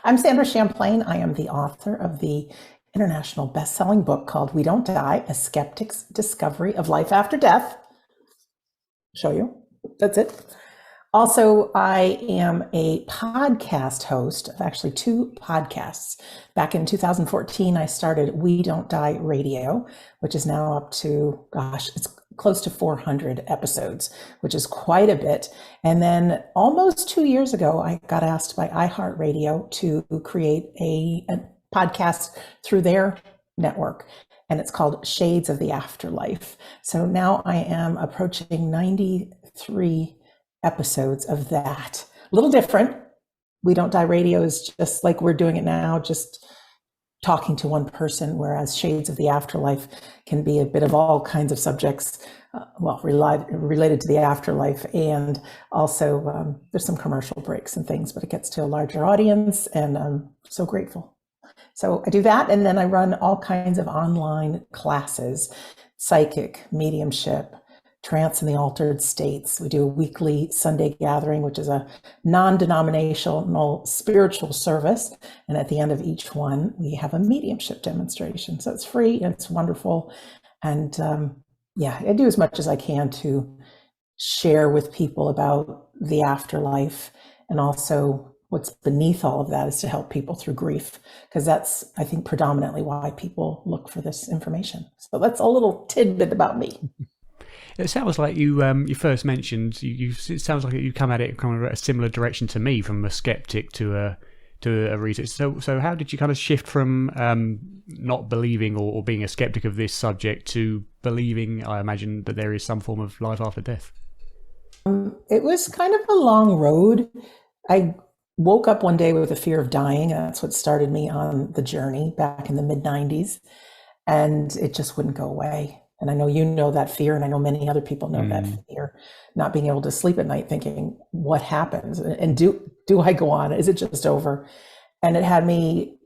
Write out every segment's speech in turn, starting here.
I'm Sandra Champlain. I am the author of the international best-selling book called We Don't Die, A Skeptic's Discovery of Life After Death. Show you. That's it. Also, I am a podcast host of actually 2 podcasts. Back in 2014, I started We Don't Die Radio, which is now up to, it's close to 400 episodes, which is quite a bit. And then almost 2 years ago, I got asked by iHeartRadio to create a podcast through their network, and it's called Shades of the Afterlife. So now I am approaching 93 episodes of that. A little different. We Don't Die Radio is just like we're doing it now, just talking to one person, whereas Shades of the Afterlife can be a bit of all kinds of subjects, related to the afterlife. And also there's some commercial breaks and things, but it gets to a larger audience, and I'm so grateful. So I do that, and then I run all kinds of online classes, psychic, mediumship, trance in the altered states. We do a weekly Sunday gathering, which is a non-denominational spiritual service. And at the end of each one, we have a mediumship demonstration. So it's free and it's wonderful. And I do as much as I can to share with people about the afterlife, and also what's beneath all of that is to help people through grief, because that's, I think, predominantly why people look for this information. So that's a little tidbit about me. It sounds like you first mentioned it sounds like you come at it kind of a similar direction to me, from a skeptic to a researcher. So how did you kind of shift from not believing or being a skeptic of this subject to believing, I imagine, that there is some form of life after death? It was kind of a long road. I woke up one day with a fear of dying, and that's what started me on the journey back in the mid-90s, and it just wouldn't go away. And I know you know that fear, and I know many other people know that fear, not being able to sleep at night thinking, what happens? And do I go on? Is it just over? And it had me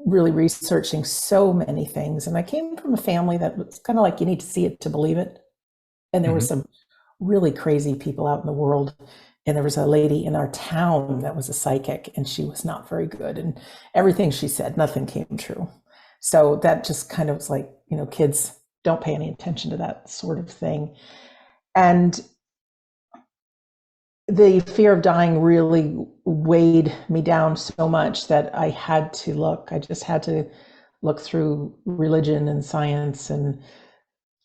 really researching so many things. And I came from a family that was kind of like, you need to see it to believe it. And there were some really crazy people out in the world. And there was a lady in our town that was a psychic, and she was not very good. And everything she said, nothing came true. So that just kind of was like, kids, don't pay any attention to that sort of thing. And the fear of dying really weighed me down so much that I just had to look through religion and science, and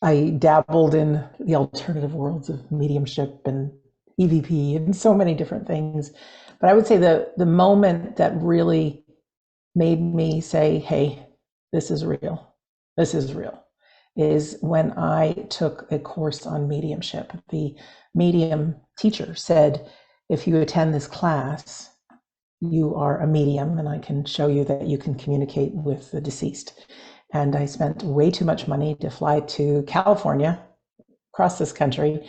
I dabbled in the alternative worlds of mediumship and EVP and so many different things. But I would say the moment that really made me say, hey, this is real, is when I took a course on mediumship. The medium teacher said, if you attend this class, you are a medium, and I can show you that you can communicate with the deceased. And I spent way too much money to fly to California, across this country,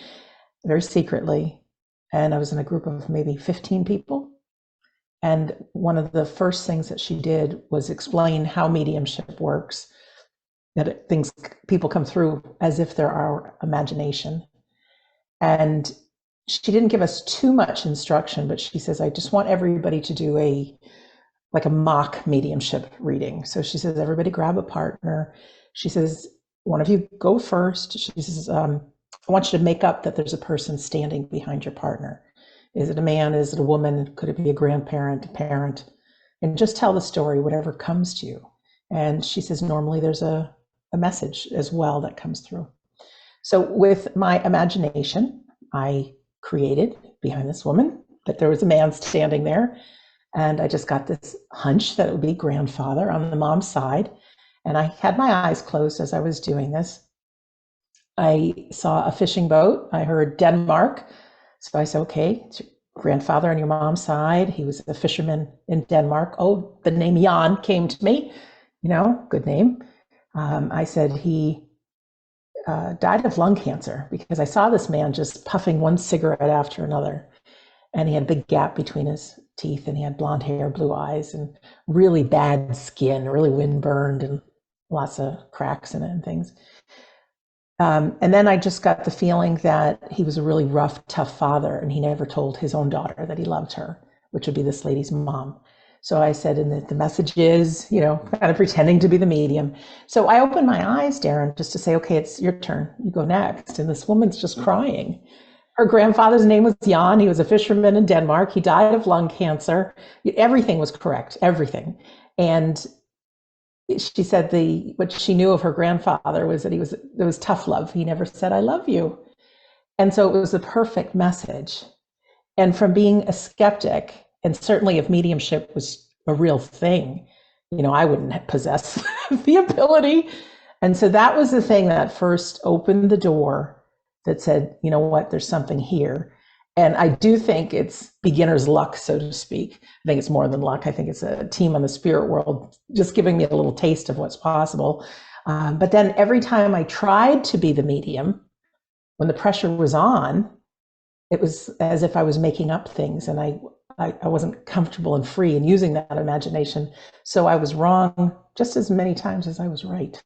very secretly. And I was in a group of maybe 15 people. And one of the first things that she did was explain how mediumship works, that people come through as if they're our imagination. And she didn't give us too much instruction, but she says, I just want everybody to do a mock mediumship reading. So she says, everybody grab a partner. She says, one of you go first. She says, I want you to make up that there's a person standing behind your partner. Is it a man? Is it a woman? Could it be a grandparent, a parent? And just tell the story, whatever comes to you. And she says, normally there's a message as well that comes through. So with my imagination, I created behind this woman that there was a man standing there. And I just got this hunch that it would be grandfather on the mom's side. And I had my eyes closed as I was doing this. I saw a fishing boat. I heard Denmark. So I said, okay, it's your grandfather on your mom's side. He was a fisherman in Denmark. Oh, the name Jan came to me, good name. I said he died of lung cancer, because I saw this man just puffing one cigarette after another. And he had a big gap between his teeth, and he had blonde hair, blue eyes, and really bad skin, really windburned, and lots of cracks in it and things. And then I just got the feeling that he was a really rough, tough father, and he never told his own daughter that he loved her, which would be this lady's mom. So I said, and the message is, kind of pretending to be the medium. So I opened my eyes, Darren, just to say, okay, it's your turn. You go next. And this woman's just crying. Her grandfather's name was Jan. He was a fisherman in Denmark. He died of lung cancer. Everything was correct, everything. And she said what she knew of her grandfather was that there was tough love. He never said, I love you. And so it was the perfect message. And from being a skeptic, and certainly if mediumship was a real thing, I wouldn't possess the ability. And so that was the thing that first opened the door that said, you know what, there's something here. And I do think it's beginner's luck, so to speak. I think it's more than luck. I think it's a team on the spirit world just giving me a little taste of what's possible. But then every time I tried to be the medium, when the pressure was on, it was as if I was making up things, and I wasn't comfortable and free in using that imagination. So I was wrong just as many times as I was right.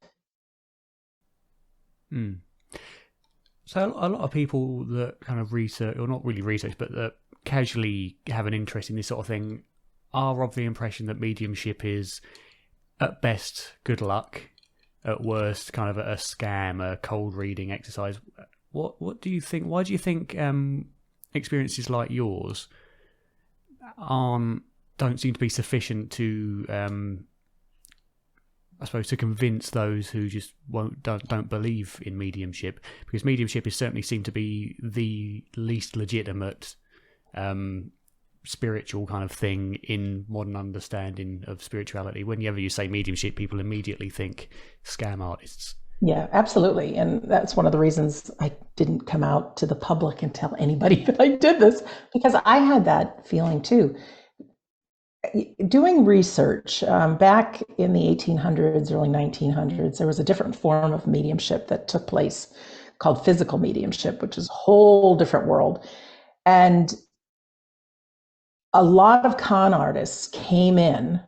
Mm. So a lot of people that kind of research, or not really research, but that casually have an interest in this sort of thing, are of the impression that mediumship is, at best, good luck, at worst, kind of a scam, a cold reading exercise. What do you think? Why do you think experiences like yours don't seem to be sufficient to, I suppose, to convince those who just don't believe in mediumship? Because mediumship is certainly seemed to be the least legitimate spiritual kind of thing in modern understanding of spirituality. Whenever you say mediumship, people immediately think scam artists. Yeah, absolutely. And that's one of the reasons I didn't come out to the public and tell anybody that I did this, because I had that feeling too. Doing research back in the 1800s, early 1900s, there was a different form of mediumship that took place called physical mediumship, which is a whole different world. And a lot of con artists came in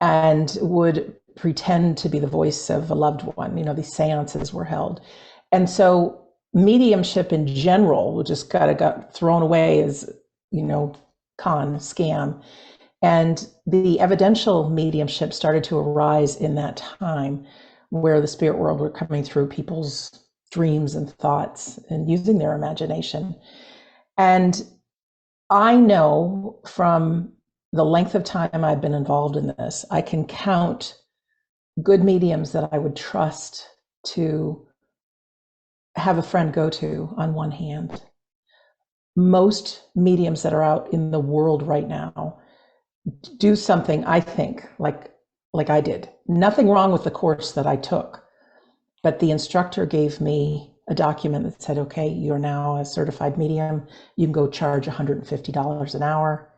and would pretend to be the voice of a loved one. These seances were held. And so mediumship in general just got thrown away as, scam. And the evidential mediumship started to arise in that time, where the spirit world were coming through people's dreams and thoughts and using their imagination. And I know from the length of time I've been involved in this, I can count good mediums that I would trust to have a friend go to on one hand. Most mediums that are out in the world right now do something, I think, like I did. Nothing wrong with the course that I took, but the instructor gave me a document that said, okay, you're now a certified medium. You can go charge $150 an hour.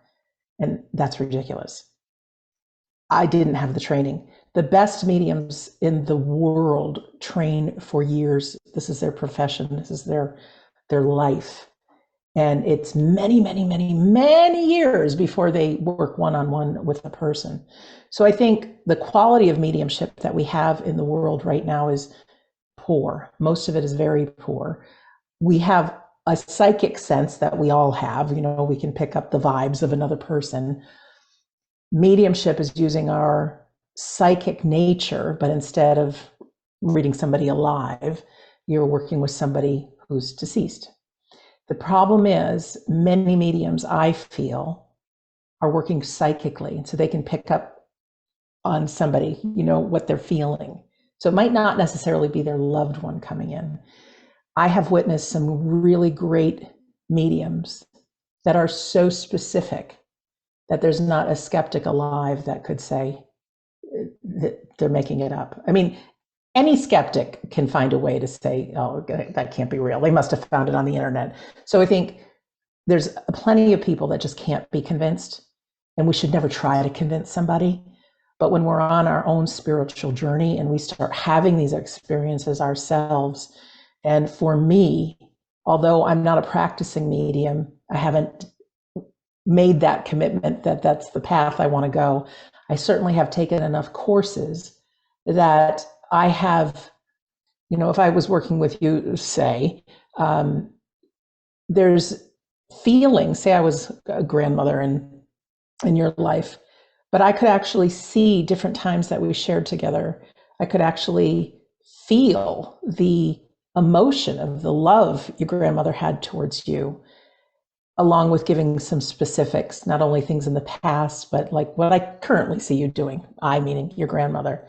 And that's ridiculous. I didn't have the training. The best mediums in the world train for years. This is their profession. This is their life. And it's many, many, many, many years before they work one-on-one with a person. So I think the quality of mediumship that we have in the world right now is poor. Most of it is very poor. We have a psychic sense that we all have. We can pick up the vibes of another person. Mediumship is using our psychic nature, but instead of reading somebody alive, you're working with somebody who's deceased. The problem is many mediums, I feel, are working psychically, so they can pick up on somebody, what they're feeling. So it might not necessarily be their loved one coming in. I have witnessed some really great mediums that are so specific that there's not a skeptic alive that could say that they're making it up. I mean, any skeptic can find a way to say, oh, that can't be real. They must have found it on the internet. So I think there's plenty of people that just can't be convinced, and we should never try to convince somebody. But when we're on our own spiritual journey and we start having these experiences ourselves, and for me, although I'm not a practicing medium, I haven't made that commitment that that's the path I want to go. I certainly have taken enough courses that I have, if I was working with you, say, there's feelings, say I was a grandmother in your life, but I could actually see different times that we shared together. I could actually feel the emotion of the love your grandmother had towards you, along with giving some specifics, not only things in the past, but like what I currently see you doing, I meaning your grandmother.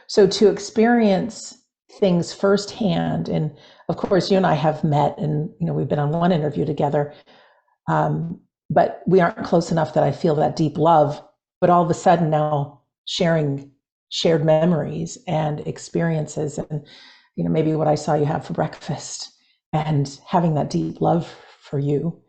So to experience things firsthand, and of course, you and I have met, and we've been on one interview together, but we aren't close enough that I feel that deep love. But all of a sudden now, sharing shared memories and experiences, and maybe what I saw you have for breakfast, and having that deep love for you,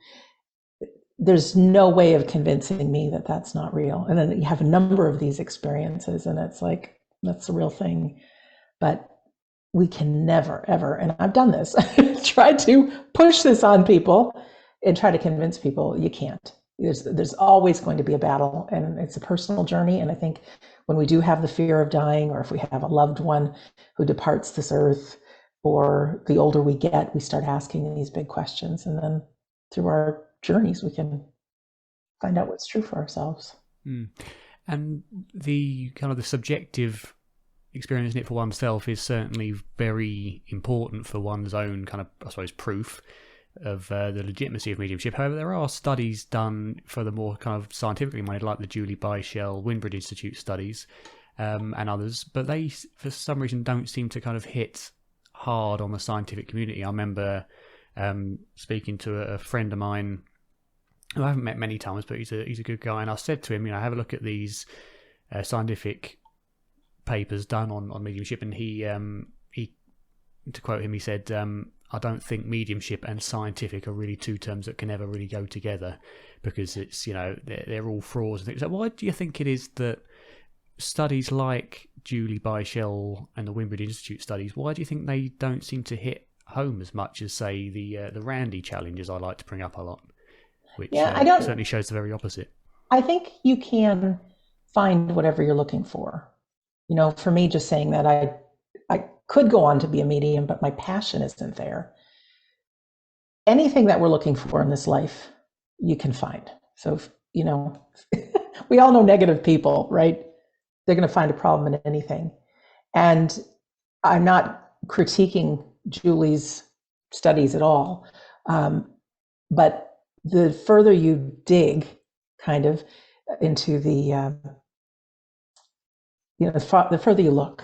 there's no way of convincing me that that's not real. And then you have a number of these experiences, and it's like, that's the real thing. But we can never, ever, and I've done this, try to push this on people and try to convince people you can't. There's always going to be a battle, and it's a personal journey. And I think when we do have the fear of dying, or if we have a loved one who departs this earth, or the older we get, we start asking these big questions. And then through our journeys, we can find out what's true for ourselves. And the kind of the subjective experiencing it for oneself is certainly very important for one's own kind of, I suppose, proof of the legitimacy of mediumship. However, there are studies done for the more kind of scientifically minded, like the Julie Byshell Winbridge Institute studies and others, but they, for some reason, don't seem to kind of hit hard on the scientific community. I remember speaking to a friend of mine who I haven't met many times, but he's a good guy, and I said to him, have a look at these scientific papers done on mediumship, and he to quote him, he said, I don't think mediumship and scientific are really two terms that can ever really go together, because it's, they're all frauds and things. So why do you think it is that studies like Julie Byshell and the Winbridge Institute studies, why do you think they don't seem to hit home as much as, say, the Randy challenges I like to bring up a lot, which certainly shows the very opposite? I think you can find whatever you're looking for. For me, just saying that I could go on to be a medium, but my passion isn't there. Anything that we're looking for in this life, you can find. So, we all know negative people, right? They're going to find a problem in anything. And I'm not critiquing Julie's studies at all. But the further you dig kind of into the further you look,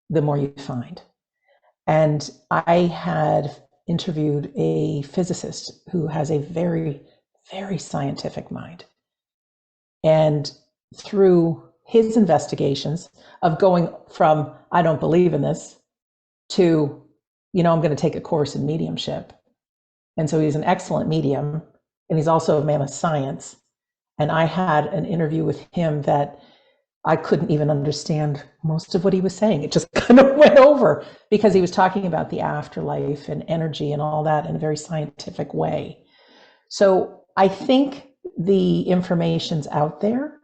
the more you find. And I had interviewed a physicist who has a very, very scientific mind. And through his investigations of going from, I don't believe in this, to, I'm going to take a course in mediumship. And so he's an excellent medium, and he's also a man of science. And I had an interview with him that I couldn't even understand most of what he was saying. It just kind of went over, because he was talking about the afterlife and energy and all that in a very scientific way. So I think the information's out there.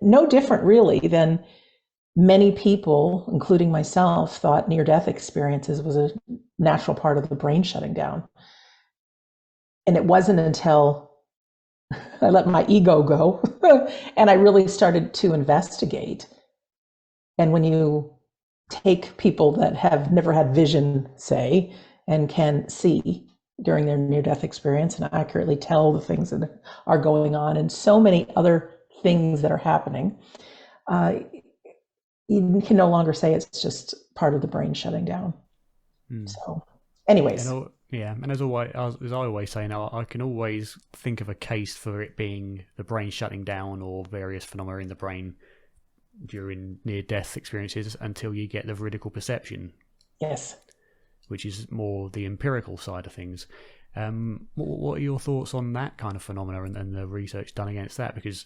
No different really than many people, including myself, thought near-death experiences was a natural part of the brain shutting down. And it wasn't until I let my ego go and I really started to investigate. And when you take people that have never had vision, say, and can see during their near-death experience and accurately tell the things that are going on and so many other things that are happening, you can no longer say it's just part of the brain shutting down. So anyways. And as I always say now, I can always think of a case for it being the brain shutting down or various phenomena in the brain during near-death experiences until you get the veridical perception. Yes. Which is more the empirical side of things. What are your thoughts on that kind of phenomena and the research done against that? Because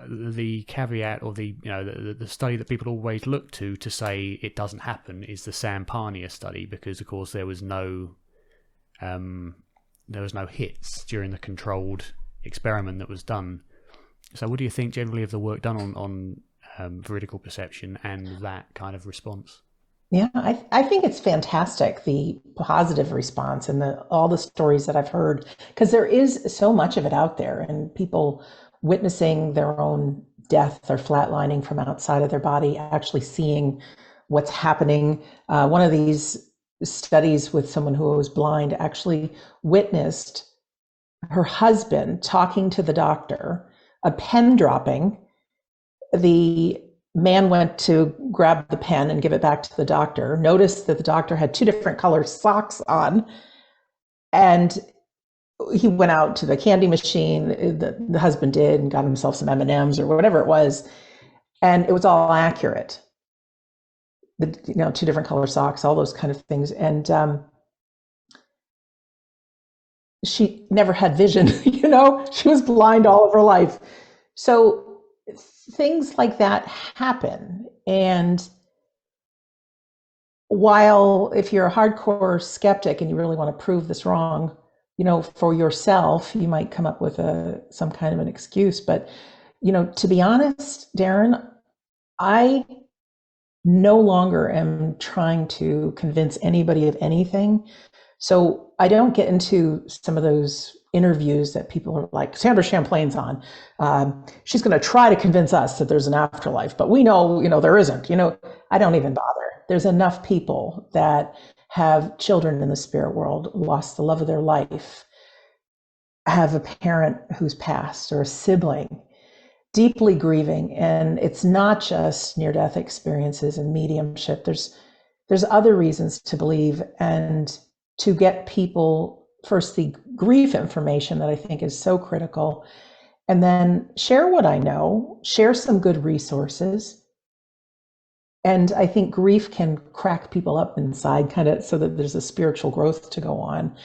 the caveat, or the study that people always look to say it doesn't happen is the Sampania study, because of course there was no hits during the controlled experiment that was done. So what do you think generally of the work done on veridical perception and that kind of response? Yeah, I think it's fantastic, the positive response and all the stories that I've heard, because there is so much of it out there, and people witnessing their own death or flatlining from outside of their body, actually seeing what's happening. One of these studies with someone who was blind actually witnessed her husband talking to the doctor, a pen dropping. The man went to grab the pen and give it back to the doctor, noticed that the doctor had two different colored socks on, and he went out to the candy machine, the husband did, and got himself some M&Ms or whatever it was, and it was all accurate. Two different color socks, all those kind of things. And she never had vision, she was blind all of her life. So things like that happen. And while if you're a hardcore skeptic and you really want to prove this wrong, for yourself, you might come up with some kind of an excuse. But, to be honest, Darren, I no longer am trying to convince anybody of anything. So I don't get into some of those interviews that people are like, Sandra Champlain's on. She's going to try to convince us that there's an afterlife, but we know, there isn't. I don't even bother. There's enough people that have children in the spirit world, lost the love of their life, have a parent who's passed or a sibling, deeply grieving. And it's not just near-death experiences and mediumship. There's other reasons to believe, and to get people first the grief information that I think is so critical, and then share what I know, share some good resources. And I think grief can crack people up inside, kind of, so that there's a spiritual growth to go on,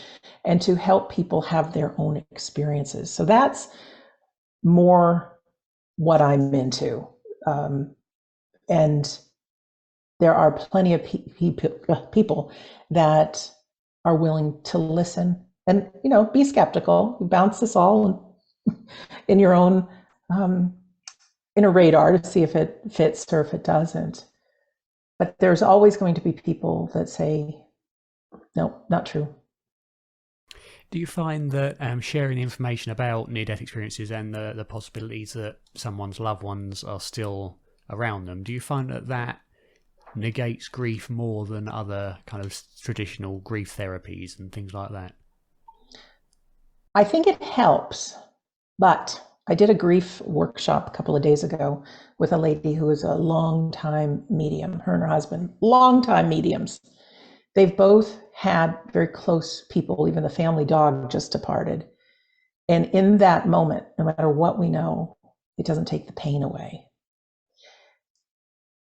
and to help people have their own experiences. So that's more what I'm into. And there are plenty of people that are willing to listen and, be skeptical. Bounce this all in your own inner radar to see if it fits or if it doesn't. But there's always going to be people that say, no, not true. Do you find that sharing information about near-death experiences and the possibilities that someone's loved ones are still around them, do you find that negates grief more than other kind of traditional grief therapies and things like that? I think it helps, but I did a grief workshop a couple of days ago with a lady who is a long-time medium, her and her husband, long-time mediums. They've both had very close people, even the family dog just departed. And in that moment, no matter what we know, it doesn't take the pain away.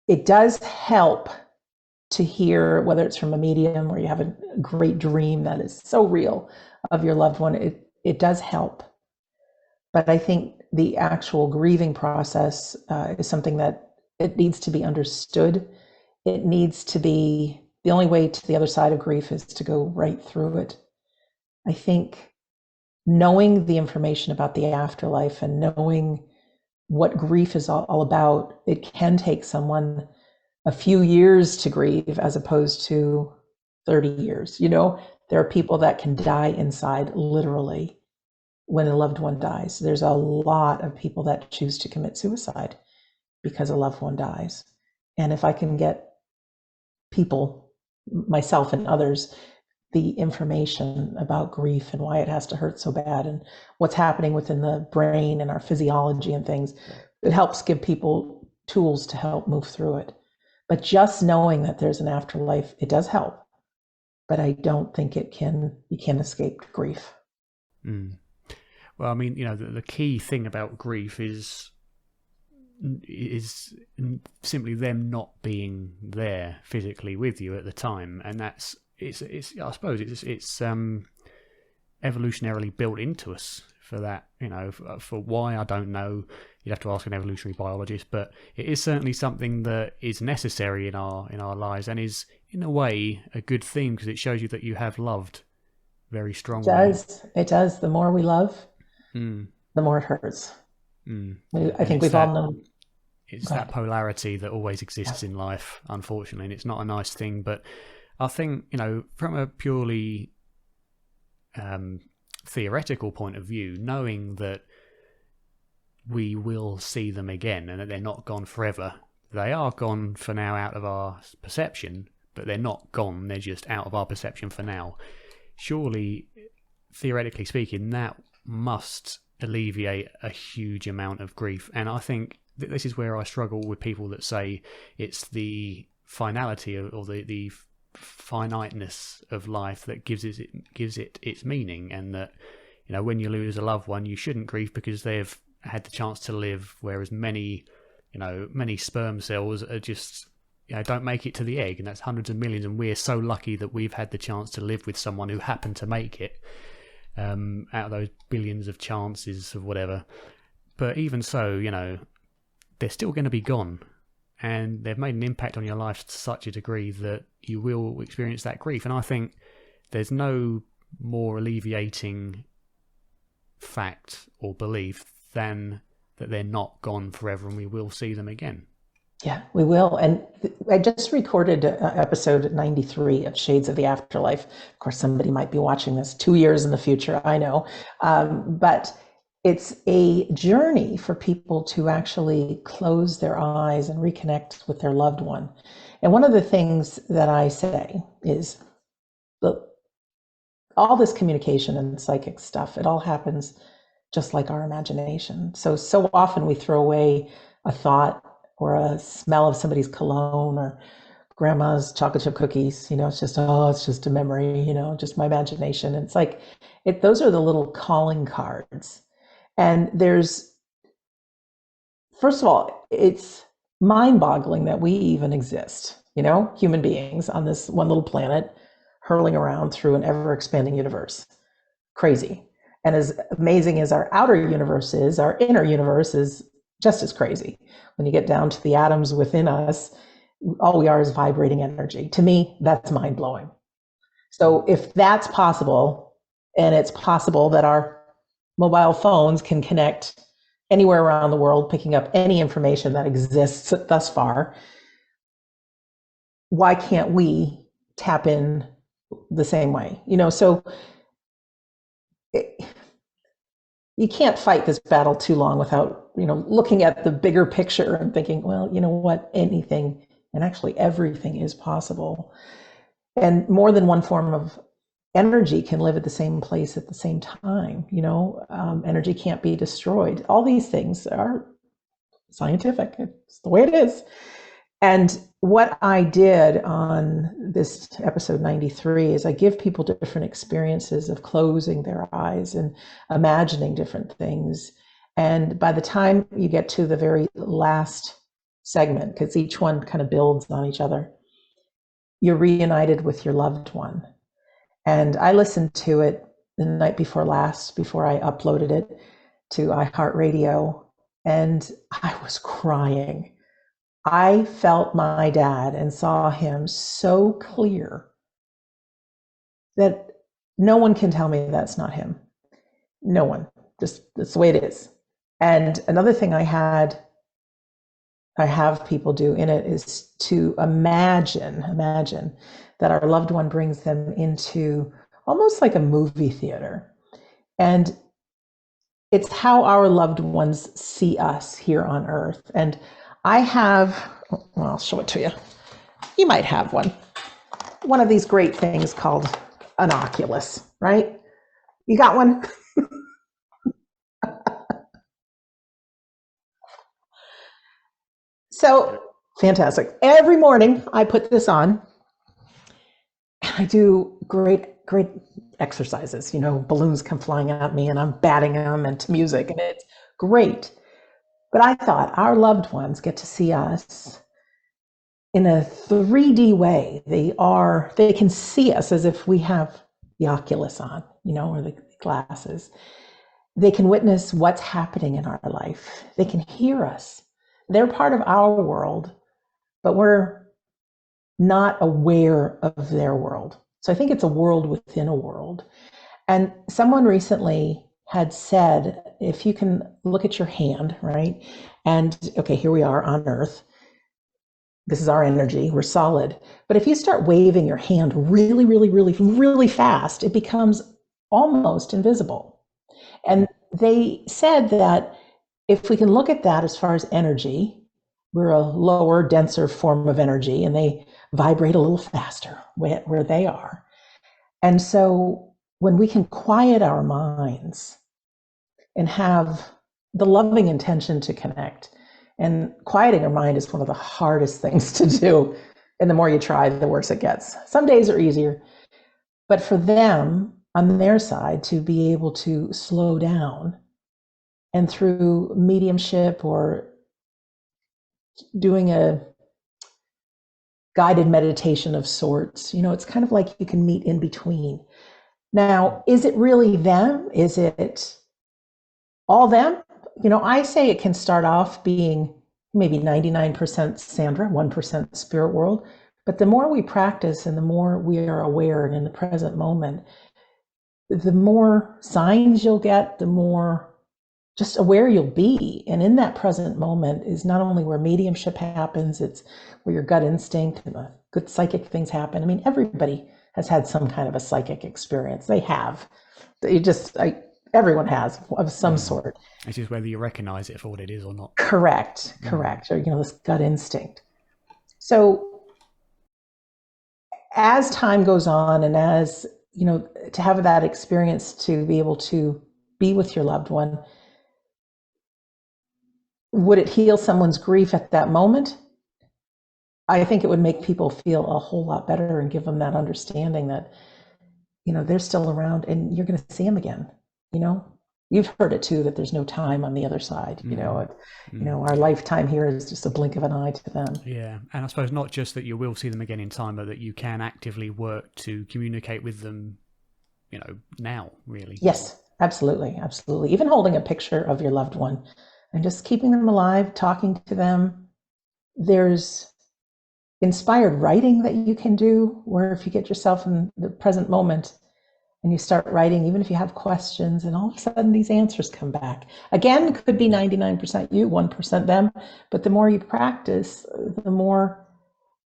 It does help to hear, whether it's from a medium or you have a great dream that is so real of your loved one, it does help. But I think the actual grieving process is something that it needs to be understood. It needs to be, the only way to the other side of grief is to go right through it. I think knowing the information about the afterlife and knowing what grief is all about, it can take someone a few years to grieve as opposed to 30 years. There are people that can die inside literally when a loved one dies. There's a lot of people that choose to commit suicide because a loved one dies. And if I can get people, myself and others, the information about grief and why it has to hurt so bad and what's happening within the brain and our physiology and things, it helps give people tools to help move through it. But just knowing that there's an afterlife, it does help. But I don't think you can escape grief. Mm. Well, I mean, the key thing about grief is simply them not being there physically with you at the time, and it's I suppose it's evolutionarily built into us for that. For why, I don't know. You'd have to ask an evolutionary biologist, but it is certainly something that is necessary in our lives, and is in a way a good thing, because it shows you that you have loved very strongly. It does. The more we love, the more it hurts. I think we've all known. It's that polarity that always exists in life, unfortunately, and it's not a nice thing. But I think, from a purely theoretical point of view, knowing that we will see them again and that they're not gone forever. They are gone for now out of our perception, but they're not gone. They're just out of our perception for now. Surely, theoretically speaking, that must alleviate a huge amount of grief. And I think that this is where I struggle with people that say it's the finality or the finiteness of life that gives it its meaning, and that, you know, when you lose a loved one, you shouldn't grieve because they've had the chance to live, whereas many sperm cells are just, you know, don't make it to the egg, and that's hundreds of millions, and we're so lucky that we've had the chance to live with someone who happened to make it, out of those billions of chances of whatever. But even so, you know, they're still going to be gone, and they've made an impact on your life to such a degree that you will experience that grief. And I think there's no more alleviating fact or belief than that they're not gone forever and we will see them again. Yeah, we will. And I just recorded episode 93 of Shades of the Afterlife. Of course, somebody might be watching this 2 years in the future, I know. But it's a journey for people to actually close their eyes and reconnect with their loved one. And one of the things that I say is, look, all this communication and psychic stuff, it all happens just like our imagination. So often we throw away a thought or a smell of somebody's cologne or grandma's chocolate chip cookies. You know, it's just a memory, you know, just my imagination. And it's like, those are the little calling cards. And first of all, it's mind-boggling that we even exist, you know, human beings on this one little planet hurling around through an ever-expanding universe. Crazy. And as amazing as our outer universe is, our inner universe is just as crazy. When you get down to the atoms within us, all we are is vibrating energy. To me, that's mind-blowing. So if that's possible, and it's possible that our mobile phones can connect anywhere around the world, picking up any information that exists thus far, why can't we tap in the same way? You know, so you can't fight this battle too long without, you know, looking at the bigger picture and thinking, well, you know what, anything and actually everything is possible. And more than one form of energy can live at the same place at the same time. You know, energy can't be destroyed. All these things are scientific. It's the way it is. And what I did on this episode 93 is I give people different experiences of closing their eyes and imagining different things. And by the time you get to the very last segment, because each one kind of builds on each other, you're reunited with your loved one. And I listened to it the night before last, before I uploaded it to iHeartRadio, and I was crying. I felt my dad and saw him so clear that no one can tell me that's not him. No one. Just that's the way it is. And another thing I have people do in it is to imagine that our loved one brings them into almost like a movie theater. And it's how our loved ones see us here on Earth. And I have, well, I'll show it to you. You might have one of these great things called an Oculus, right? You got one? So fantastic. Every morning I put this on. I do great exercises. You know, balloons come flying at me and I'm batting them and to music, and it's great. But I thought our loved ones get to see us in a 3D way. They can see us as if we have the Oculus on, you know, or the glasses. They can witness what's happening in our life. They can hear us. They're part of our world, but we're not aware of their world. So I think it's a world within a world. And someone recently had said, if you can look at your hand, right? And okay, here we are on Earth. This is our energy, we're solid. But if you start waving your hand really, really, really, really fast, it becomes almost invisible. And they said that if we can look at that as far as energy, we're a lower, denser form of energy, and they vibrate a little faster where they are. And so when we can quiet our minds and have the loving intention to connect, and quieting our mind is one of the hardest things to do. And the more you try, the worse it gets. Some days are easier, but for them on their side to be able to slow down, and through mediumship or doing a guided meditation of sorts, it's kind of like you can meet in between. Now, is it really them? Is it all them? I say it can start off being maybe 99% Sandra, 1% spirit world. But the more we practice and the more we are aware and in the present moment, the more signs you'll get, the more just aware you'll be. And in that present moment is not only where mediumship happens, it's where your gut instinct and the good psychic things happen. I mean, everybody has had some kind of a psychic experience. They have. Everyone has of some sort. It's just whether you recognize it for what it is or not. Correct. Or, this gut instinct. So as time goes on, and as, to have that experience, to be able to be with your loved one, would it heal someone's grief at that moment? I think it would make people feel a whole lot better and give them that understanding that, they're still around and you're going to see them again. You've heard it too, that there's no time on the other side. Our lifetime here is just a blink of an eye to them. Yeah. And I suppose not just that you will see them again in time, but that you can actively work to communicate with them, now, really. Yes, absolutely. Absolutely. Even holding a picture of your loved one and just keeping them alive, talking to them. There's inspired writing that you can do, where if you get yourself in the present moment and you start writing, even if you have questions, and all of a sudden these answers come back. Again, it could be 99% you, 1% them, but the more you practice, the more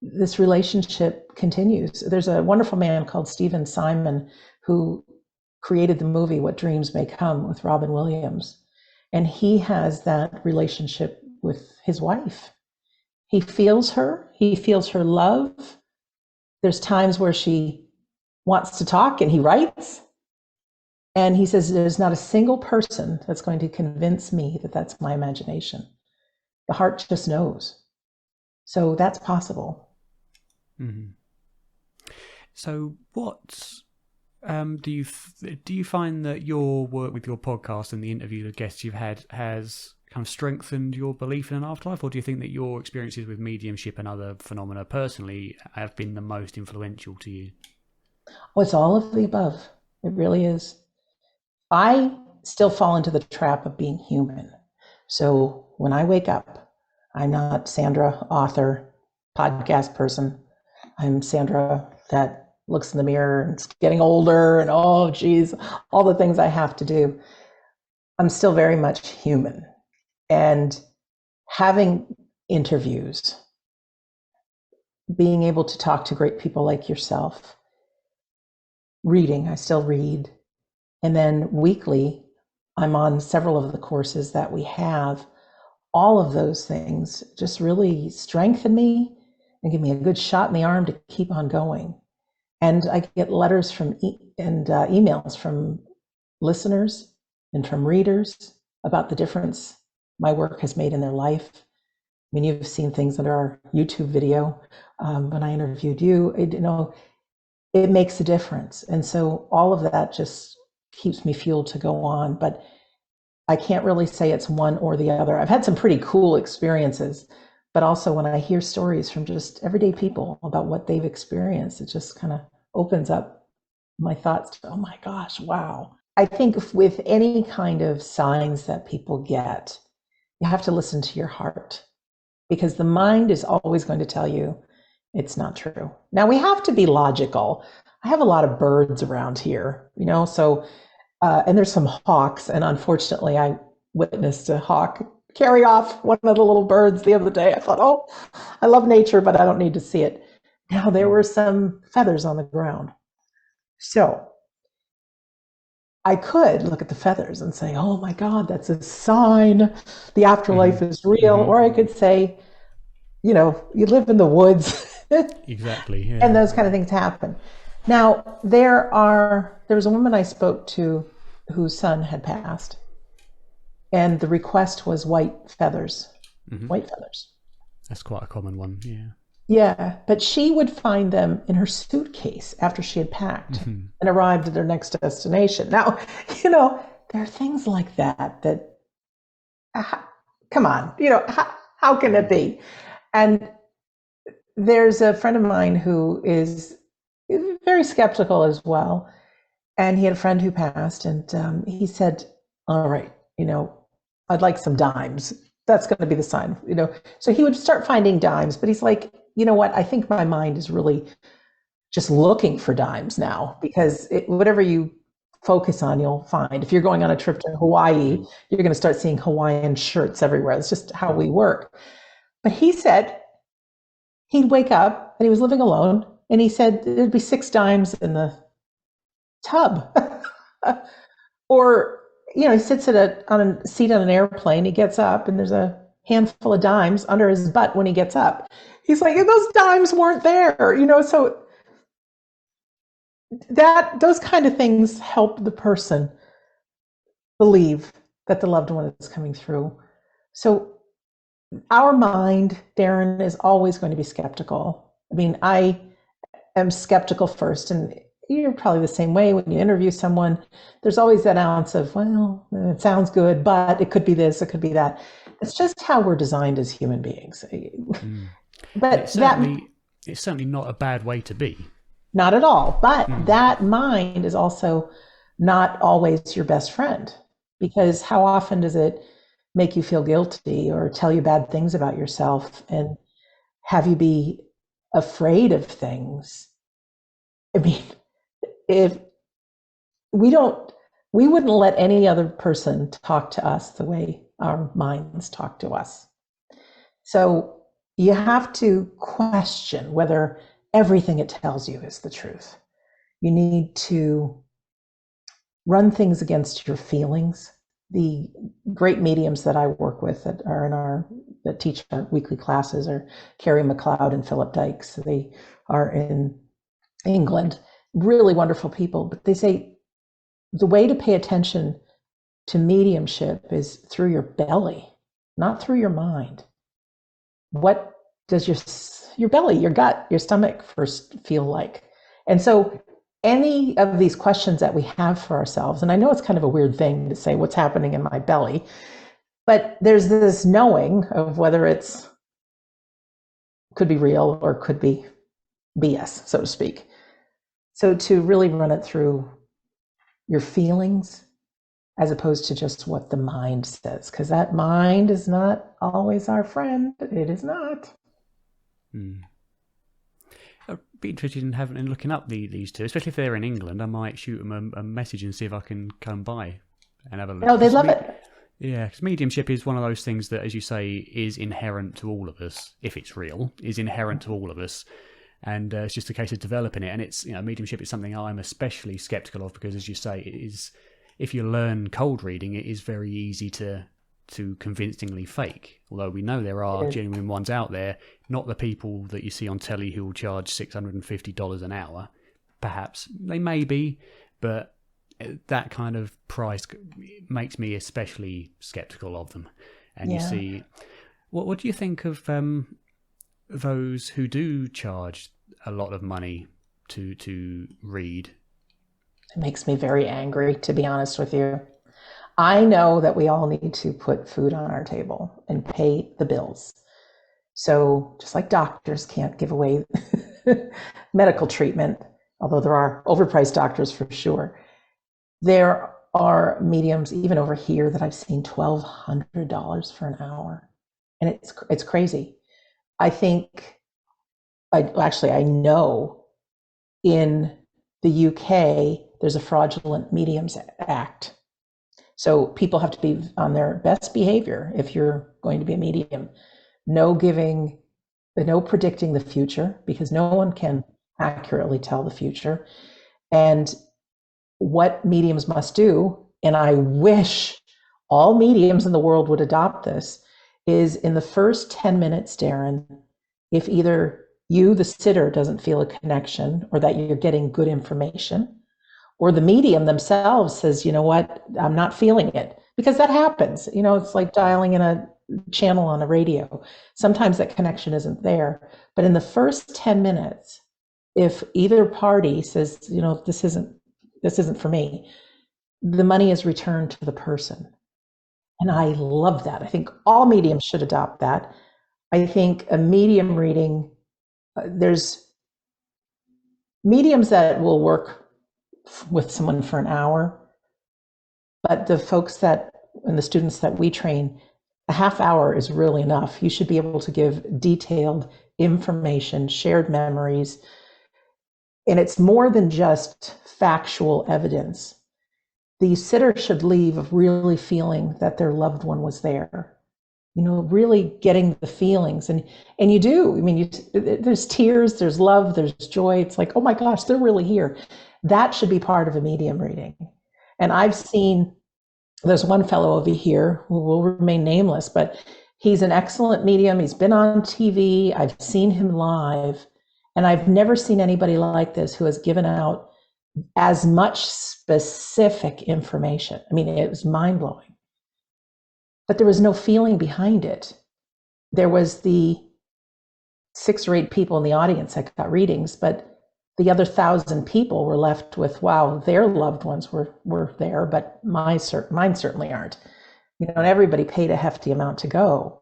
this relationship continues. There's a wonderful man called Stephen Simon who created the movie What Dreams May Come with Robin Williams. And he has that relationship with his wife. He feels her love. There's times where she wants to talk and he writes. And he says, there's not a single person that's going to convince me that that's my imagination. The heart just knows. So that's possible. Mm-hmm. So what do you find that your work with your podcast and the interview of guests you've had has kind of strengthened your belief in an afterlife, or do you think that your experiences with mediumship and other phenomena personally have been the most influential to you? Oh, it's all of the above. It really is. I still fall into the trap of being human. So when I wake up, I'm not Sandra, author, podcast person. I'm Sandra that looks in the mirror and it's getting older and, oh, geez, all the things I have to do. I'm still very much human. And having interviews, being able to talk to great people like yourself, reading, I still read. And then weekly, I'm on several of the courses that we have. All of those things just really strengthen me and give me a good shot in the arm to keep on going. And I get letters from emails from listeners and from readers about the difference my work has made in their life. I mean, you've seen things under our YouTube video when I interviewed you. It makes a difference. And so all of that just keeps me fueled to go on. But I can't really say it's one or the other. I've had some pretty cool experiences, but also when I hear stories from just everyday people about what they've experienced, it just kind of opens up my thoughts to, oh my gosh, wow. I think with any kind of signs that people get, you have to listen to your heart, because the mind is always going to tell you it's not true. Now we have to be logical. I have a lot of birds around here, so, and there's some hawks, and unfortunately I witnessed a hawk carry off one of the little birds the other day. I thought, oh, I love nature, but I don't need to see it. Now there were some feathers on the ground. So I could look at the feathers and say, oh my God, that's a sign. The afterlife Hmm. is real. Hmm. Or I could say, you live in the woods Exactly. and Yeah. those kind of things happen. Now, there was a woman I spoke to whose son had passed, and the request was Hmm. white feathers. That's quite a common one. Yeah. Yeah, but she would find them in her suitcase after she had packed Hmm. and arrived at their next destination. Now, there are things like that, come on, how can it be? And there's a friend of mine who is very skeptical as well. And he had a friend who passed, and he said, all right, I'd like some dimes. That's going to be the sign. So he would start finding dimes, but he's like, you know what? I think my mind is really just looking for dimes now, because whatever you focus on, you'll find. If you're going on a trip to Hawaii, you're going to start seeing Hawaiian shirts everywhere. It's just how we work. But he said he'd wake up and he was living alone, and he said there'd be 6 dimes in the tub. Or, he sits on a seat on an airplane, he gets up, and there's a handful of dimes under his butt when he gets up. He's like, those dimes weren't there. So those kind of things help the person believe that the loved one is coming through. So our mind, Darren, is always going to be skeptical. I mean, I am skeptical first, and you're probably the same way when you interview someone. There's always that ounce of, well, it sounds good, but it could be this, it could be that. It's just how we're designed as human beings. Mm. And But that, it's certainly not a bad way to be. not at all. But Mm. that mind is also not always your best friend, because how often does it make you feel guilty or tell you bad things about yourself and have you be afraid of things? I mean, if we wouldn't let any other person talk to us the way our minds talk to us. So you have to question whether everything it tells you is the truth. You need to run things against your feelings. The great mediums that I work with that teach our weekly classes are Carrie McLeod and Philip Dykes. They are in England, really wonderful people, but they say the way to pay attention to mediumship is through your belly, not through your mind. What does your belly, your gut, your stomach first feel like? And so any of these questions that we have for ourselves, and I know it's kind of a weird thing to say what's happening in my belly, but there's this knowing of whether it's could be real or could be BS, so to speak. So to really run it through your feelings as opposed to just what the mind says, because that mind is not always our friend. It is not. Mm. I'd be interested in looking up these two, especially if they're in England. I might shoot them a message and see if I can come by and have a look. No, they love it. Yeah, because mediumship is one of those things that, as you say, is inherent to all of us. If it's real, is inherent to all of us, and it's just a case of developing it. And it's mediumship is something I'm especially skeptical of because, as you say, it is. If you learn cold reading, it is very easy to convincingly fake. Although we know there are genuine ones out there, not the people that you see on telly who will charge $650 an hour. Perhaps they may be, but that kind of price makes me especially skeptical of them. And you see, what do you think of those who do charge a lot of money to read? It makes me very angry, to be honest with you. I know that we all need to put food on our table and pay the bills. So just like doctors can't give away medical treatment, although there are overpriced doctors for sure, there are mediums even over here that I've seen $1,200 for an hour. And it's crazy. I know in the UK, there's a Fraudulent Mediums Act. So people have to be on their best behavior if you're going to be a medium. No predicting the future, because no one can accurately tell the future. And what mediums must do, and I wish all mediums in the world would adopt this, is in the first 10 minutes, Darren, if either you, the sitter, doesn't feel a connection or that you're getting good information, or the medium themselves says, you know what, I'm not feeling it, because that happens. It's like dialing in a channel on a radio. Sometimes that connection isn't there. But in the first 10 minutes, if either party says, this isn't for me, the money is returned to the person. And I love that. I think all mediums should adopt that. I think a medium reading, there's mediums that will work with someone for an hour, but the folks and the students that we train, a half hour is really enough. You should be able to give detailed information, shared memories, and it's more than just factual evidence. The sitter should leave really feeling that their loved one was there, really getting the feelings. And you do. I mean, there's tears, there's love, there's joy. It's like, oh my gosh, they're really here. That should be part of a medium reading. And I've seen, there's one fellow over here who will remain nameless, but he's an excellent medium. He's been on TV. I've seen him live. And I've never seen anybody like this who has given out as much specific information. I mean, it was mind-blowing. But there was no feeling behind it. There was the 6 or 8 people in the audience that got readings, but the other 1,000 people were left with, wow, their loved ones were there, but mine certainly aren't. And everybody paid a hefty amount to go.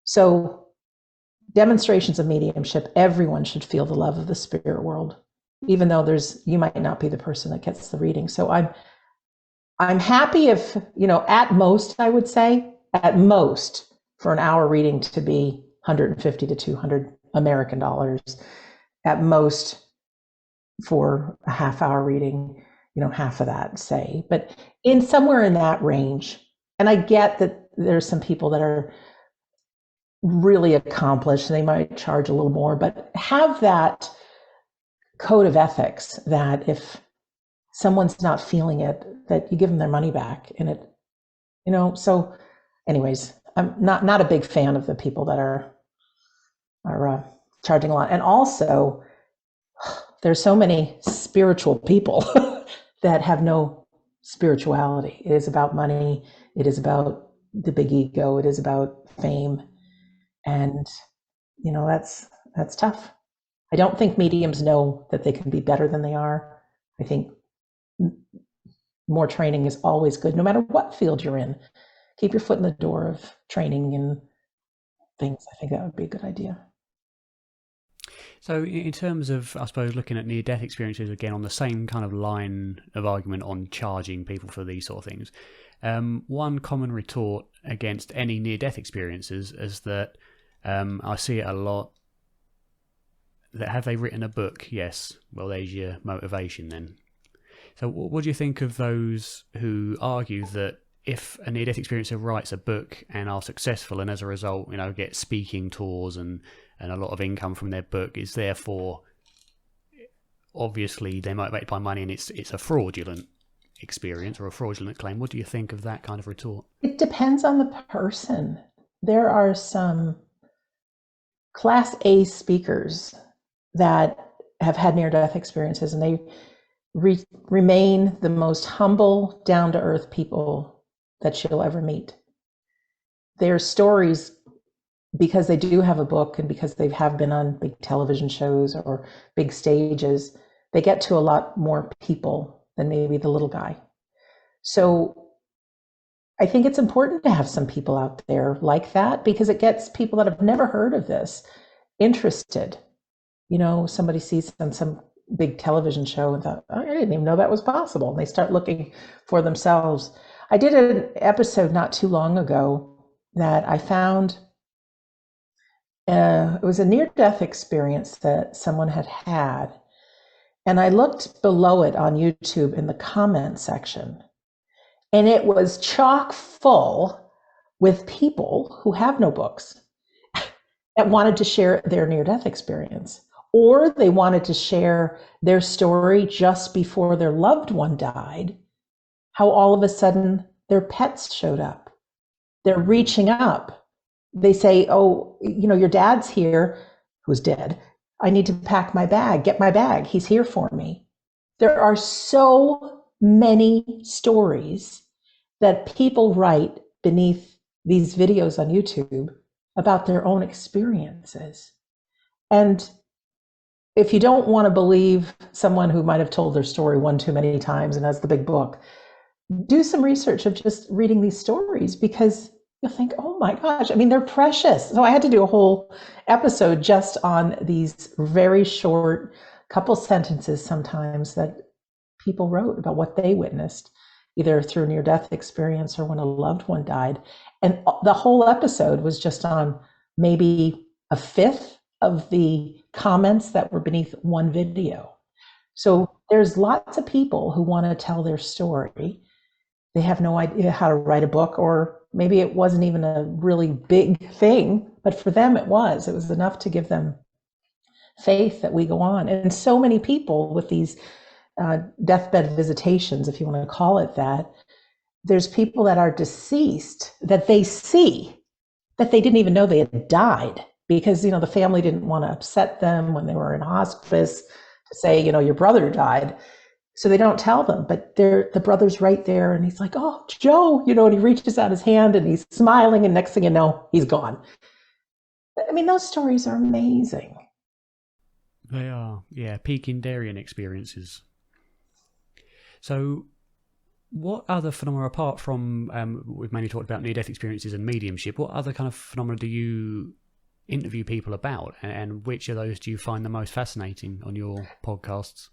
So demonstrations of mediumship, everyone should feel the love of the spirit world, even though you might not be the person that gets the reading. So I'm happy if, at most, I would say, at most, for an hour reading to be 150 to 200 American dollars, at most for a half hour reading, half of that, say, but in somewhere in that range. And I get that there's some people that are really accomplished and they might charge a little more, but have that code of ethics that if someone's not feeling it, that you give them their money back. And it, so anyways, I'm not a big fan of the people that are charging a lot. And also there's so many spiritual people that have no spirituality. It is about money. It is about the big ego. It is about fame. And, that's tough. I don't think mediums know that they can be better than they are. I think more training is always good, no matter what field you're in. Keep your foot in the door of training and things. I think that would be a good idea. So in terms of, I suppose, looking at near-death experiences, again, on the same kind of line of argument on charging people for these sort of things, one common retort against any near-death experiences is that I see it a lot, that have they written a book? Yes. Well, there's your motivation then. So what do you think of those who argue that if a near-death experiencer writes a book and are successful and as a result, get speaking tours and a lot of income from their book, is therefore obviously they're motivated by money and it's a fraudulent experience or a fraudulent claim? What do you think of that kind of retort? It depends on the person. There are some Class A speakers that have had near-death experiences, and they remain the most humble, down-to-earth people that you'll ever meet. Their stories, because they do have a book and because they have been on big television shows or big stages, they get to a lot more people than maybe the little guy. So I think it's important to have some people out there like that, because it gets people that have never heard of this interested. Somebody sees on some big television show and thought, oh, I didn't even know that was possible. And they start looking for themselves. I did an episode not too long ago that I found, it was a near-death experience that someone had. And I looked below it on YouTube in the comment section, and it was chock full with people who have no books that wanted to share their near-death experience, or they wanted to share their story just before their loved one died, how all of a sudden their pets showed up. They're reaching up. They say, oh, your dad's here, who's dead. I need to pack my bag, get my bag. He's here for me. There are so many stories that people write beneath these videos on YouTube about their own experiences. And if you don't want to believe someone who might have told their story one too many times and has the big book, do some research of just reading these stories, because you'll think, oh my gosh, I mean, they're precious. So I had to do a whole episode just on these very short couple sentences sometimes that people wrote about what they witnessed, either through near-death experience or when a loved one died. And the whole episode was just on maybe a fifth of the comments that were beneath one video. So there's lots of people who want to tell their story. They have no idea how to write a book, or maybe it wasn't even a really big thing, but for them it was. It was enough to give them faith that we go on. And so many people with these deathbed visitations, if you want to call it that, there's people that are deceased that they see that they didn't even know they had died, because the family didn't want to upset them when they were in hospice to say, your brother died. So they don't tell them, but the brother's right there, and he's like, oh, Joe, and he reaches out his hand and he's smiling, and next thing you know, he's gone. I mean, those stories are amazing. They are, yeah, Peakindarian experiences. So what other phenomena, apart from, we've mainly talked about near-death experiences and mediumship, what other kind of phenomena do you interview people about, and which of those do you find the most fascinating on your podcasts?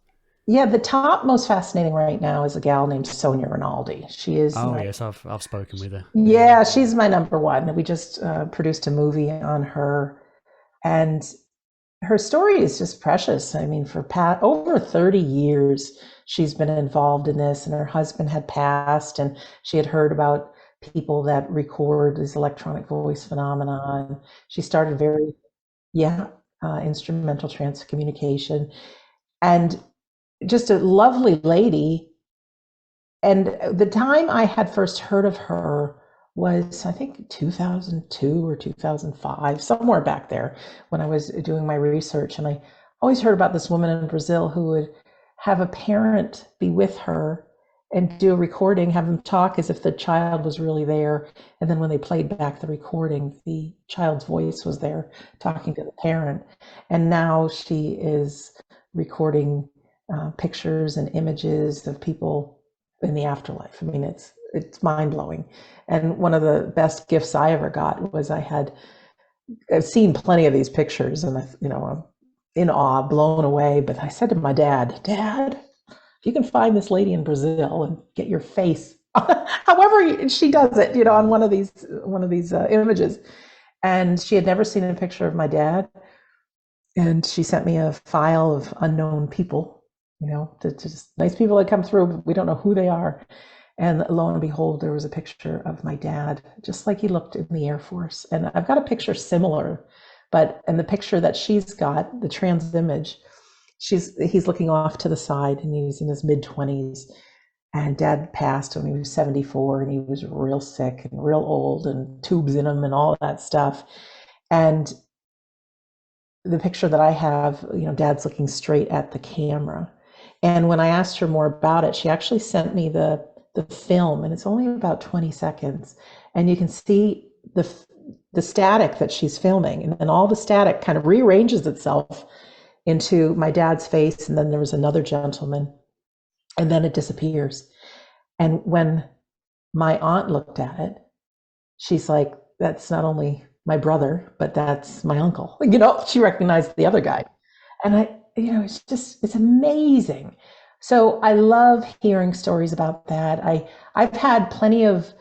Yeah, the top most fascinating right now is a gal named Sonia Rinaldi. She is. Oh, yes, I've spoken with her. Yeah, she's my number one. We just produced a movie on her, and her story is just precious. I mean, for over 30 years, she's been involved in this, and her husband had passed, and she had heard about people that record these electronic voice phenomena. And she started instrumental trance communication, and just a lovely lady. And the time I had first heard of her was, I think, 2002 or 2005, somewhere back there, when I was doing my research. And I always heard about this woman in Brazil who would have a parent be with her and do a recording, have them talk as if the child was really there. And then when they played back the recording, the child's voice was there talking to the parent. And now she is recording pictures and images of people in the afterlife. I mean, it's mind-blowing. And one of the best gifts I ever got was I've seen plenty of these pictures, and I'm in awe, blown away. But I said to my dad, if you can find this lady in Brazil and get your face, however she does it, on one of these images. And she had never seen a picture of my dad, and she sent me a file of unknown people, to just nice people that come through, but we don't know who they are. And lo and behold, there was a picture of my dad, just like he looked in the Air Force. And I've got a picture similar, and the picture that she's got, the trans image, he's looking off to the side, and he's in his mid-20s. And Dad passed when he was 74, and he was real sick and real old, and tubes in him and all of that stuff. And the picture that I have, Dad's looking straight at the camera. And when I asked her more about it, she actually sent me the film, and it's only about 20 seconds. And you can see the static that she's filming, and then all the static kind of rearranges itself into my dad's face, and then there was another gentleman, and then it disappears. And when my aunt looked at it, she's like, that's not only my brother, but that's my uncle. She recognized the other guy. And it's amazing. So I love hearing stories about that. I've had plenty of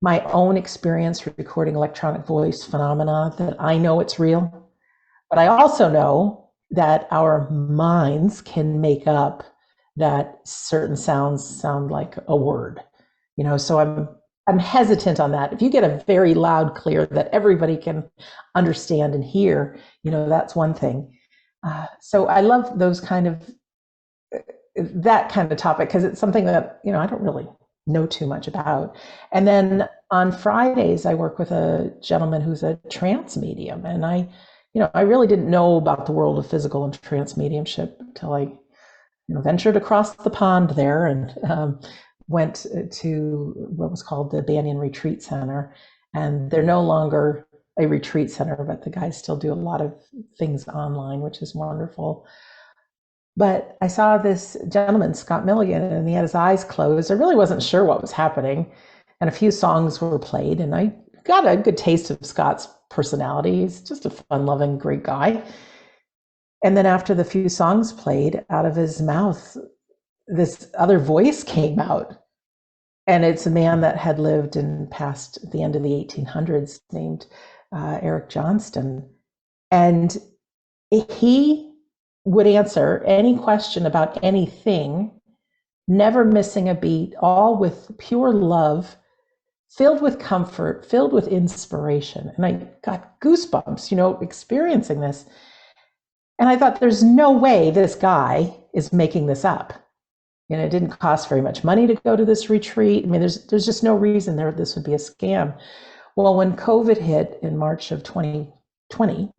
my own experience recording electronic voice phenomena that I know it's real, but I also know that our minds can make up that certain sounds sound like a word, so I'm hesitant on that. If you get a very loud, clear that everybody can understand and hear, that's one thing. So I love those kind of that kind of topic because it's something that I don't really know too much about. And then on Fridays, I work with a gentleman who's a trance medium, and I really didn't know about the world of physical and trance mediumship until I ventured across the pond there and went to what was called the Banyan Retreat Center. And they're no longer a retreat center, but the guys still do a lot of things online, which is wonderful. But I saw this gentleman, Scott Milligan, and he had his eyes closed. I really wasn't sure what was happening. And a few songs were played, and I got a good taste of Scott's personality. He's just a fun-loving, great guy. And then after the few songs played, out of his mouth, this other voice came out. And it's a man that had lived and passed at the end of the 1800s named Eric Johnston. And he would answer any question about anything, never missing a beat, all with pure love, filled with comfort, filled with inspiration. And I got goosebumps, experiencing this. And I thought, there's no way this guy is making this up. It didn't cost very much money to go to this retreat. I mean, there's just no reason this would be a scam. Well, when COVID hit in March of 2020,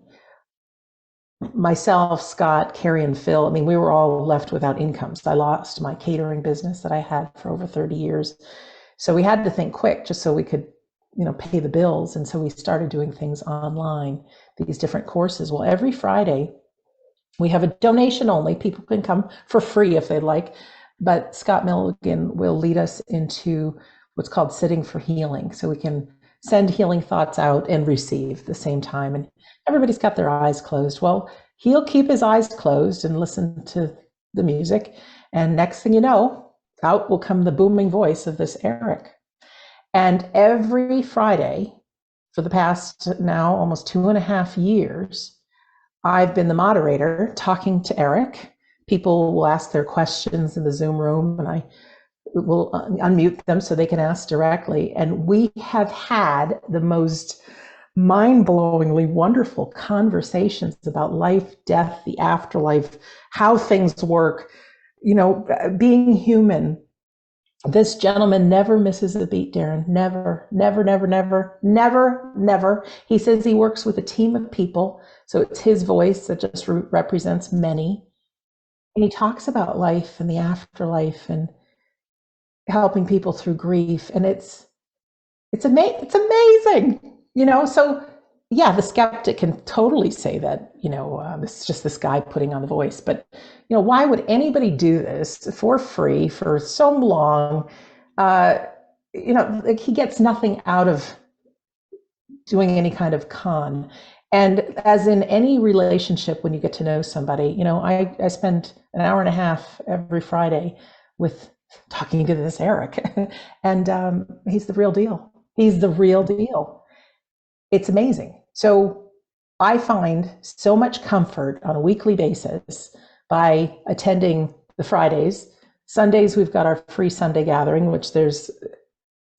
myself, Scott, Carrie, and Phil, we were all left without incomes. I lost my catering business that I had for over 30 years. So we had to think quick just so we could, pay the bills. And so we started doing things online, these different courses. Well, every Friday, we have a donation only. People can come for free if they'd like. But Scott Milligan will lead us into what's called sitting for healing. So we can send healing thoughts out and receive at the same time. And everybody's got their eyes closed. Well, he'll keep his eyes closed and listen to the music. And next thing you know, out will come the booming voice of this Eric. And every Friday for the past now almost 2.5 years, I've been the moderator talking to Eric. People will ask their questions in the Zoom room, and I will unmute them so they can ask directly. And we have had the most mind-blowingly wonderful conversations about life, death, the afterlife, how things work, being human. This gentleman never misses a beat, Darren. Never, never, never, never, never, never. He says he works with a team of people, so it's his voice that just represents many. And he talks about life and the afterlife and helping people through grief. And it's amazing, So yeah, the skeptic can totally say that, this is just this guy putting on the voice. But, why would anybody do this for free for so long? He gets nothing out of doing any kind of con. And as in any relationship, when you get to know somebody, I spend an hour and a half every Friday with talking to this Eric, and he's the real deal. He's the real deal. It's amazing. So I find so much comfort on a weekly basis by attending the Fridays. Sundays, we've got our free Sunday gathering, which there's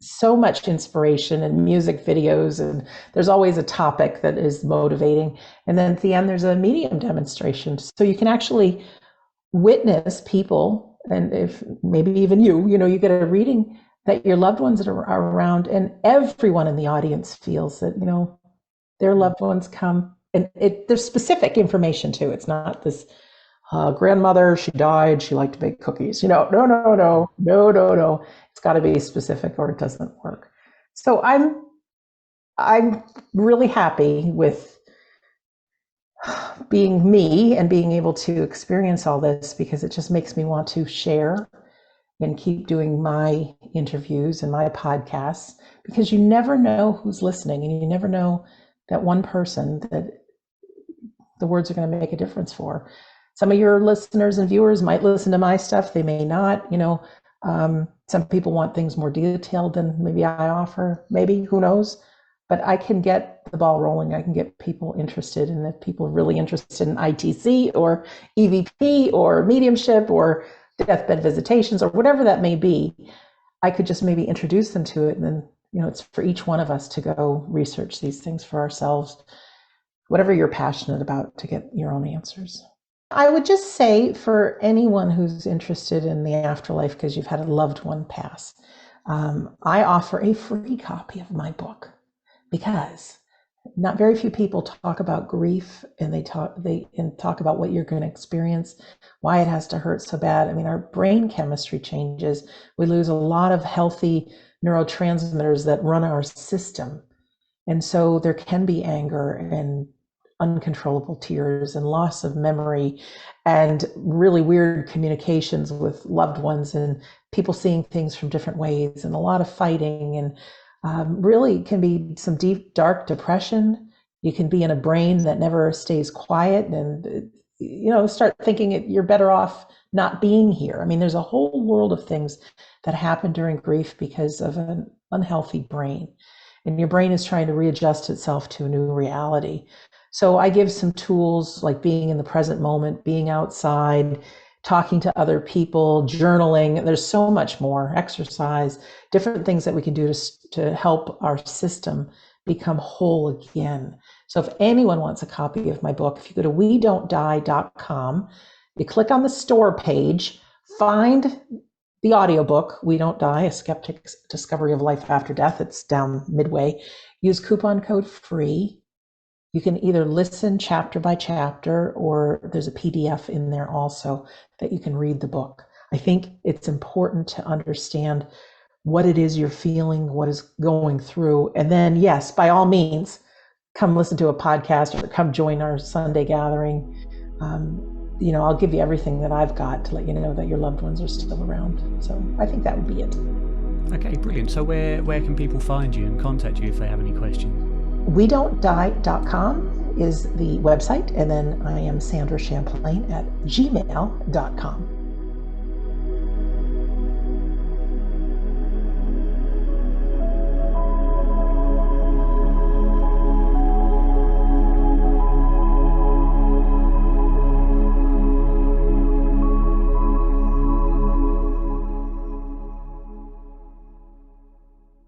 so much inspiration and music videos, and there's always a topic that is motivating. And then at the end, there's a medium demonstration. So you can actually witness people, and if maybe even you get a reading that your loved ones are around, and everyone in the audience feels that, their loved ones come, and there's specific information too. It's not this grandmother, she died, she liked to bake cookies. No. It's got to be specific or it doesn't work. So I'm really happy with being me and being able to experience all this, because it just makes me want to share and keep doing my interviews and my podcasts, because you never know who's listening, and you never know that one person that the words are going to make a difference for. Some of your listeners and viewers might listen to my stuff. They may not, some people want things more detailed than maybe I offer, maybe, who knows? But I can get the ball rolling. I can get people interested. And if people are really interested in ITC or EVP or mediumship or deathbed visitations or whatever that may be, I could just maybe introduce them to it. And then, it's for each one of us to go research these things for ourselves, whatever you're passionate about, to get your own answers. I would just say for anyone who's interested in the afterlife because you've had a loved one pass, I offer a free copy of my book because not very few people talk about grief, and they talk about what you're going to experience, why it has to hurt so bad. I mean, our brain chemistry changes. We lose a lot of healthy neurotransmitters that run our system. And so there can be anger and uncontrollable tears and loss of memory and really weird communications with loved ones and people seeing things from different ways and a lot of fighting and really can be some deep, dark depression. You can be in a brain that never stays quiet and, start thinking you're better off not being here. I mean, there's a whole world of things that happen during grief because of an unhealthy brain. And your brain is trying to readjust itself to a new reality. So I give some tools like being in the present moment, being outside, talking to other people, journaling. There's so much more, exercise, different things that we can do to help our system become whole again. So if anyone wants a copy of my book, if you go to WeDon'tDie.com, you click on the store page, find the audiobook, We Don't Die, A Skeptic's Discovery of Life After Death. It's down midway. Use coupon code FREE. You can either listen chapter by chapter, or there's a PDF in there also that you can read the book. I think it's important to understand what it is you're feeling, what is going through. And then, yes, by all means, come listen to a podcast or come join our Sunday gathering. I'll give you everything that I've got to let you know that your loved ones are still around. So I think that would be it. Okay, brilliant. So where can people find you and contact you if they have any questions? WeDon'tDie.com is the website, and then I am Sandra Champlain at gmail.com.